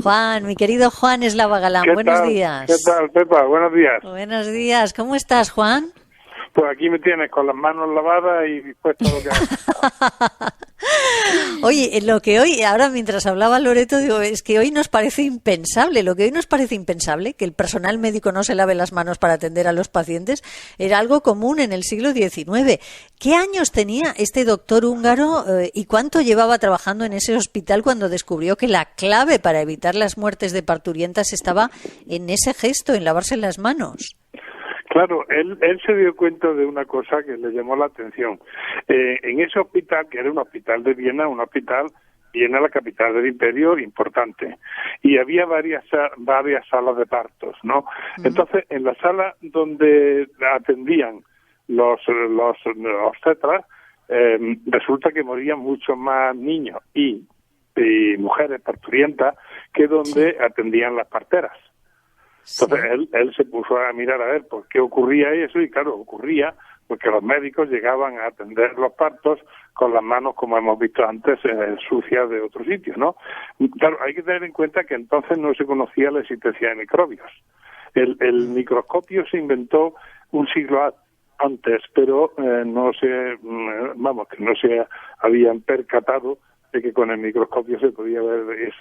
Juan, mi querido Juan Eslava Galán, buenos días. ¿Qué tal, Pepa? Buenos días. Buenos días, ¿cómo estás, Juan? Pues aquí me tienes con las manos lavadas y dispuesto a lo que haga. Oye, lo que hoy, ahora mientras hablaba Loreto, digo, es que hoy nos parece impensable, que el personal médico no se lave las manos para atender a los pacientes, era algo común en el siglo XIX. ¿Qué años tenía este doctor húngaro y cuánto llevaba trabajando en ese hospital cuando descubrió que la clave para evitar las muertes de parturientas estaba en ese gesto, en lavarse las manos? Claro, él se dio cuenta de una cosa que le llamó la atención. En ese hospital, que era un hospital de Viena, Viena, la capital del imperio, importante, y había varias salas de partos, ¿no? Entonces, en la sala donde atendían los obstetras, resulta que morían muchos más niños y mujeres parturientas que donde atendían las parteras. Entonces él se puso a mirar a ver por qué ocurría eso y claro, ocurría porque los médicos llegaban a atender los partos con las manos, como hemos visto antes, sucias de otro sitio, ¿no? Claro, hay que tener en cuenta que entonces no se conocía la existencia de microbios. El microscopio se inventó un siglo antes, pero no se habían percatado de que con el microscopio se podía ver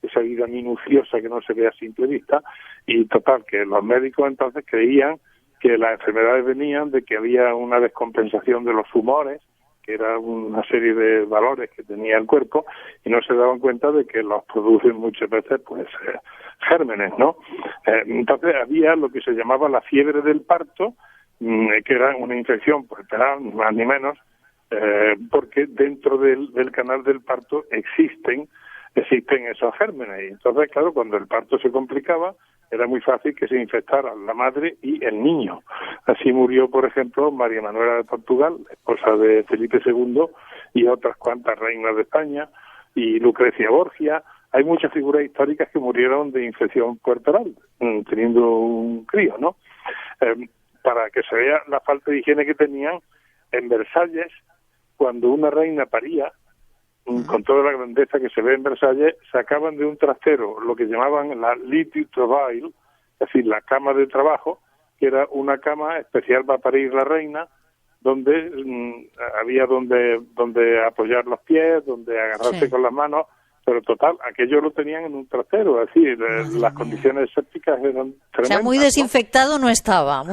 esa vida minuciosa que no se ve a simple vista, y total, que los médicos entonces creían que las enfermedades venían de que había una descompensación de los humores, que era una serie de valores que tenía el cuerpo, y no se daban cuenta de que los producen muchas veces gérmenes, ¿no? Entonces había lo que se llamaba la fiebre del parto, que era una infección, pues ni más ni menos, porque dentro del canal del parto existen esos gérmenes. Y entonces, claro, cuando el parto se complicaba, era muy fácil que se infectara la madre y el niño. Así murió, por ejemplo, María Manuela de Portugal, esposa de Felipe II, y otras cuantas reinas de España, y Lucrecia Borgia. Hay muchas figuras históricas que murieron de infección puerperal, teniendo un crío, ¿no? Para que se vea la falta de higiene que tenían, en Versalles, cuando una reina paría, con toda la grandeza que se ve en Versalles, sacaban de un trastero lo que llamaban la lit du travail, es decir, la cama de trabajo, que era una cama especial para parir la reina, donde había donde apoyar los pies, donde agarrarse con las manos, pero total, aquello lo tenían en un trastero, es decir, las condiciones sépticas eran tremendas. O sea, muy desinfectado no estaba,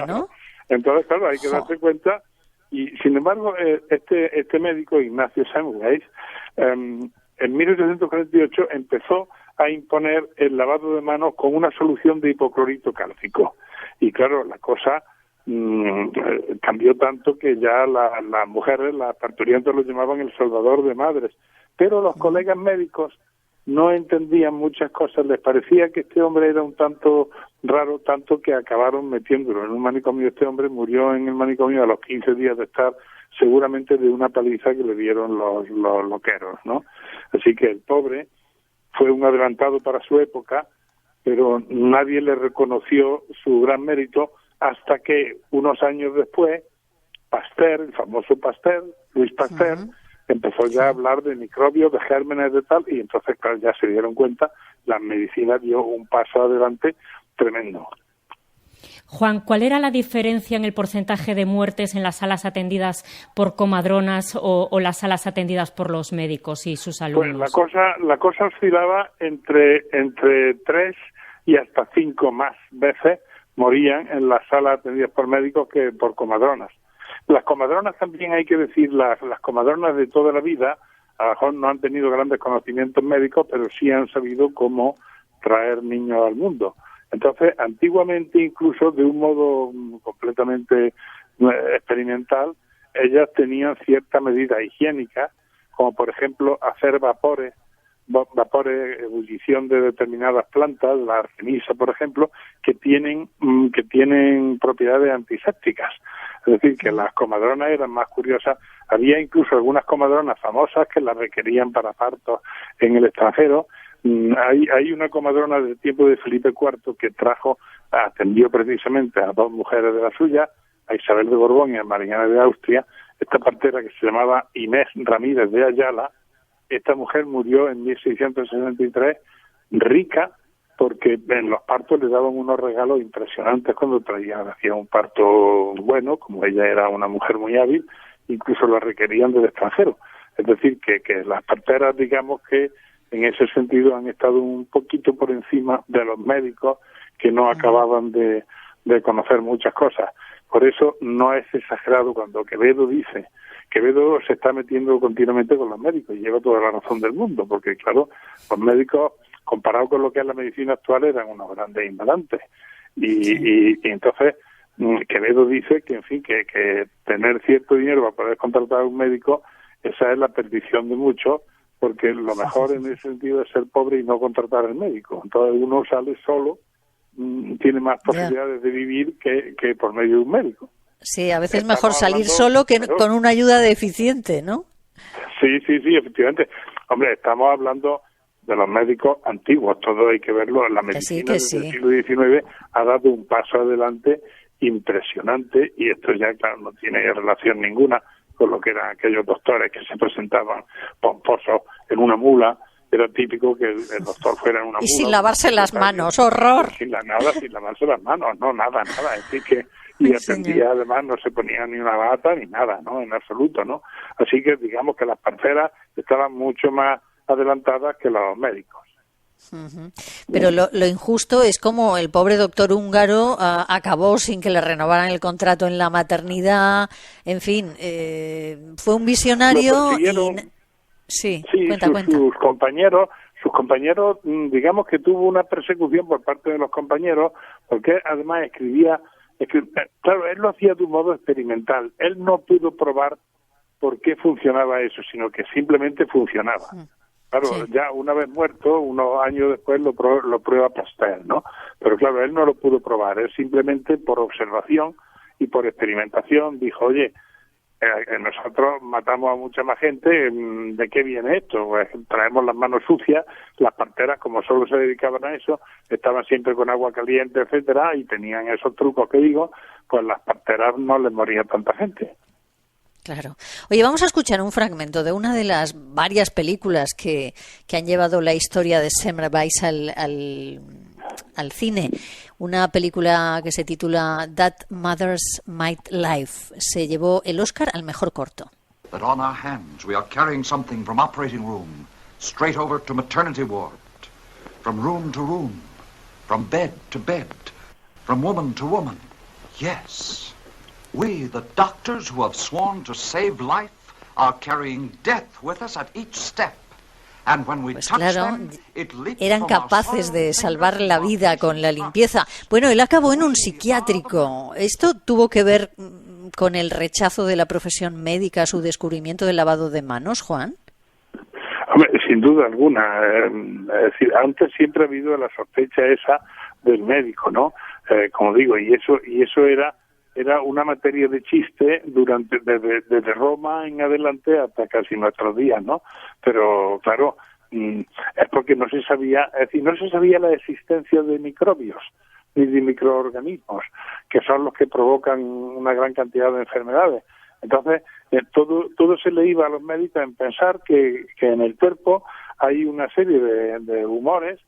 ¿no? Entonces, claro, hay que darse cuenta. Y, sin embargo, este médico, Ignacio Semmelweis, en 1848 empezó a imponer el lavado de manos con una solución de hipoclorito cálcico. Y, claro, la cosa cambió tanto que ya las mujeres, las parturientas, lo llamaban el salvador de madres. Pero los colegas médicos no entendían muchas cosas, les parecía que este hombre era un tanto raro, tanto que acabaron metiéndolo en un manicomio. Este hombre murió en el manicomio a los 15 días de estar, seguramente de una paliza que le dieron los loqueros, ¿no? Así que el pobre fue un adelantado para su época, pero nadie le reconoció su gran mérito hasta que unos años después, Pasteur, el famoso Pasteur, Luis Pasteur, empezó ya a hablar de microbios, de gérmenes, de tal, y entonces, claro, ya se dieron cuenta, la medicina dio un paso adelante tremendo. Juan, ¿cuál era la diferencia en el porcentaje de muertes en las salas atendidas por comadronas o las salas atendidas por los médicos y sus alumnos? Pues la cosa oscilaba entre 3 y hasta 5 más veces morían en las salas atendidas por médicos que por comadronas. Las comadronas también, hay que decir, las comadronas de toda la vida, a lo mejor no han tenido grandes conocimientos médicos, pero sí han sabido cómo traer niños al mundo. Entonces, antiguamente, incluso de un modo completamente experimental, ellas tenían cierta medida higiénica, como por ejemplo hacer vapores, ebullición de determinadas plantas, la artemisa, por ejemplo, que tienen propiedades antisépticas. Es decir, que las comadronas eran más curiosas. Había incluso algunas comadronas famosas que las requerían para partos en el extranjero. Hay una comadrona del tiempo de Felipe IV que atendió precisamente a 2 mujeres de la suya, a Isabel de Borbón y a Mariana de Austria. Esta partera, que se llamaba Inés Ramírez de Ayala, esta mujer murió en 1663 rica, porque en los partos le daban unos regalos impresionantes cuando hacía un parto bueno, como ella era una mujer muy hábil, incluso la requerían del extranjero. Es decir, que las parteras, digamos que en ese sentido han estado un poquito por encima de los médicos, que no acababan de conocer muchas cosas. Por eso no es exagerado cuando Quevedo dice, Quevedo se está metiendo continuamente con los médicos y lleva toda la razón del mundo, porque claro, los médicos, comparado con lo que es la medicina actual, eran unos grandes ignorantes. Y entonces Quevedo dice que, en fin, que tener cierto dinero para poder contratar a un médico, esa es la perdición de muchos, porque lo mejor en ese sentido es ser pobre y no contratar al médico. Entonces uno sale solo, tiene más posibilidades de vivir que por medio de un médico. Sí, a veces es mejor salir solo que con una ayuda deficiente, ¿no? Sí, efectivamente. Hombre, estamos hablando de los médicos antiguos, todo hay que verlo. La medicina del siglo XIX ha dado un paso adelante impresionante, y esto ya, claro, no tiene relación ninguna con lo que eran aquellos doctores que se presentaban pomposos en una mula. Era típico que el doctor fuera en una mula. Y sin lavarse las manos, ¡horror! Sin lavarse las manos, no, nada. Así que, y atendía, además, no se ponía ni una bata ni nada, ¿no? En absoluto, ¿no? Así que digamos que las parteras estaban mucho más adelantadas que los médicos. Pero lo injusto es como el pobre doctor húngaro acabó sin que le renovaran el contrato en la maternidad. En fin, fue un visionario. Sí, cuenta. Sus compañeros, digamos que tuvo una persecución por parte de los compañeros, porque además escribía, claro, él lo hacía de un modo experimental. Él no pudo probar por qué funcionaba eso, sino que simplemente funcionaba. Claro, ya una vez muerto, unos años después lo prueba Pasteur, ¿no? Pero claro, él no lo pudo probar, él simplemente por observación y por experimentación dijo, oye, nosotros matamos a mucha más gente, ¿de qué viene esto? Pues traemos las manos sucias, las parteras, como solo se dedicaban a eso, estaban siempre con agua caliente, etcétera, y tenían esos trucos que digo, pues las parteras no les moría tanta gente. Claro. Oye, vamos a escuchar un fragmento de una de las varias películas que han llevado la historia de Semmelweis al cine. Una película que se titula That Mother's Might Life. Se llevó el Oscar al mejor corto. That on our hands we are carrying something from operating room straight over to maternity ward, from room to room, from bed to bed, from woman to woman. Yes. We, the doctors who have sworn to save life, are carrying death with us at each step. And when we touch them, it leaps eran capaces de salvar la vida con la limpieza. Bueno, él acabó en un psiquiátrico. ¿Esto tuvo que ver con el rechazo de la profesión médica a su descubrimiento del lavado de manos, Juan? Hombre, sin duda alguna. Es decir, antes siempre ha habido la sospecha esa del médico, ¿no? Como digo, y eso era una materia de chiste desde Roma en adelante hasta casi nuestros días, ¿no? Pero claro, es porque no se sabía la existencia de microbios ni de microorganismos, que son los que provocan una gran cantidad de enfermedades. Entonces, todo se le iba a los médicos en pensar que en el cuerpo hay una serie de humores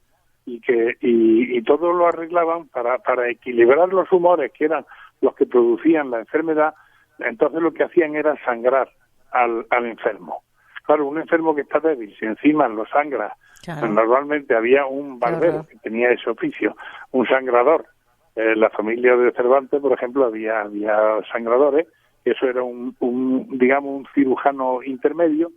y todo lo arreglaban para equilibrar los humores que eran los que producían la enfermedad. Entonces lo que hacían era sangrar al enfermo. Claro, un enfermo que está débil, si encima lo sangra, normalmente había un barbero que tenía ese oficio, un sangrador. En la familia de Cervantes, por ejemplo, había sangradores, eso era un cirujano intermedio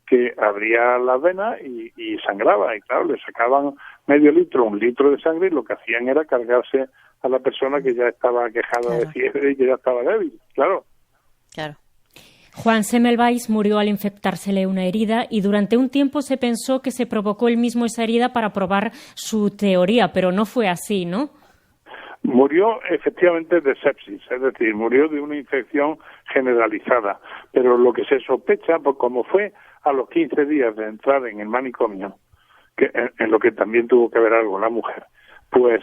que abría las venas y sangraba, y claro, le sacaban medio litro, 1 litro de sangre, y lo que hacían era cargarse a la persona que ya estaba quejada de fiebre y que ya estaba débil, claro. Juan Semmelweis murió al infectársele una herida y durante un tiempo se pensó que se provocó él mismo esa herida para probar su teoría, pero no fue así, ¿no? Murió efectivamente de sepsis, es decir, murió de una infección generalizada, pero lo que se sospecha, pues como fue a los 15 días de entrar en el manicomio, que en lo que también tuvo que ver algo la mujer, pues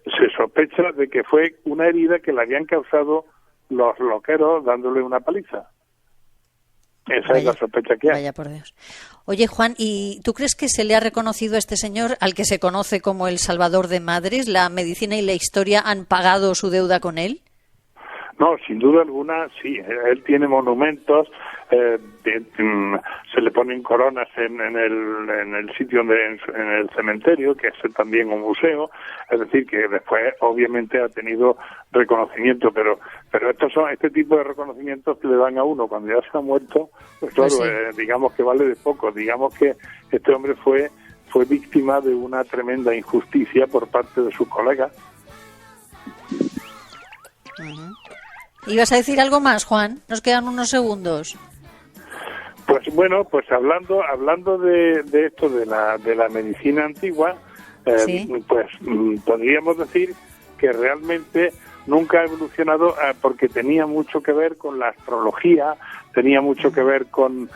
se sospecha de que fue una herida que le habían causado los loqueros dándole una paliza. Esa es la sospecha que hay. Vaya por Dios. Oye, Juan, ¿y tú crees que se le ha reconocido a este señor, al que se conoce como el Salvador de Madres? ¿La medicina y la historia han pagado su deuda con él? No, sin duda alguna, sí. Él tiene monumentos, se le ponen coronas en el sitio, en el cementerio, que es también un museo. Es decir, que después, obviamente, ha tenido reconocimiento, pero este tipo de reconocimientos que le dan a uno cuando ya se ha muerto, pues claro, Pues sí. digamos que vale de poco. Digamos que este hombre fue víctima de una tremenda injusticia por parte de sus colegas. Uh-huh. ¿Ibas a decir algo más, Juan? Nos quedan unos segundos. Pues bueno, pues hablando de esto de la medicina antigua, Sí. pues podríamos decir que realmente nunca ha evolucionado porque tenía mucho que ver con la astrología, tenía mucho que ver con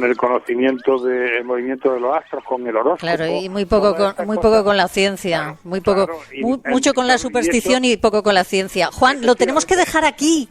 el conocimiento del movimiento de los astros, con el horóscopo. Claro, y muy poco con la ciencia, Claro, claro, mucho con la superstición y poco con la ciencia. Juan, lo tenemos que dejar aquí.